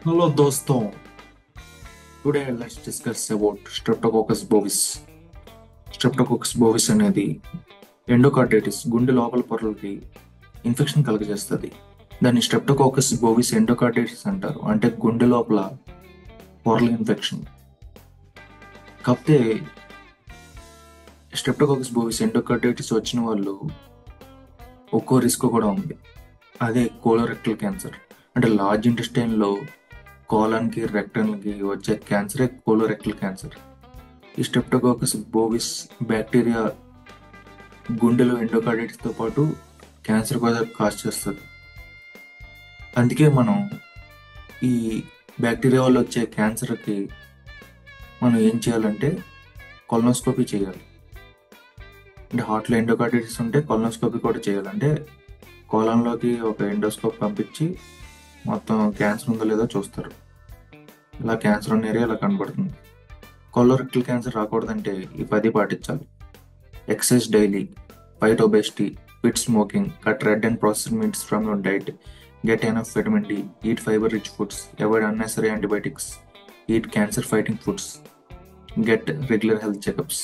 Hello दोस्तों, today let's discuss about Streptococcus bovis. Streptococcus bovis అనేది endocarditis గుండె లోపల పొరలకి ఇన్ఫెక్షన్ కలుగజేస్తుంది. దాన్ని స్ట్రెప్టోకోకస్ బోవిస్ ఎండోకార్డైటిస్ అంటారు. అంటే గుండె లోపల పొరల ఇన్ఫెక్షన్. కాకపోతే స్ట్రెప్టోకోకస్ బోవిస్ ఎండోకార్డైటిస్ వచ్చిన వాళ్ళు ఒక్కో రిస్క్ కూడా ఉంది. అదే కోలోరెక్టల్ క్యాన్సర్. అంటే లార్జ్ ఇంటెస్టైన్లో కోలాన్కి రెక్టన్కి వచ్చే క్యాన్సరే కోలోరెక్టల్ క్యాన్సర్. ఈ స్ట్రెప్టోకోకస్ బోవిస్ బ్యాక్టీరియా గుండెలో ఎండోకార్డైటిస్తో పాటు క్యాన్సర్ కూడా కాజ్ చేస్తుంది. అందుకే మనం ఈ బ్యాక్టీరియా వల్ల వచ్చే క్యాన్సర్కి మనం ఏం చేయాలంటే కొలనోస్కోపీ చేయాలి. అంటే హార్ట్లో ఎండోకార్డైటిస్ ఉంటే కొలనోస్కోపీ కూడా చేయాలంటే కోలంలోకి ఒక ఎండోస్కోప్ పంపించి మొత్తం క్యాన్సర్ ఉందో లేదో చూస్తారు. ఇలా క్యాన్సర్ ఉన్న ఏరియా ఇలా కనబడుతుంది. కొలోరెక్టల్ క్యాన్సర్ రాకూడదంటే ఈ 10 పాటించాలి. Exercise daily, fight obesity, quit smoking, cut red and processed meats from your diet, get enough vitamin D, eat fiber-rich foods, avoid unnecessary antibiotics, eat cancer-fighting foods, get regular health checkups.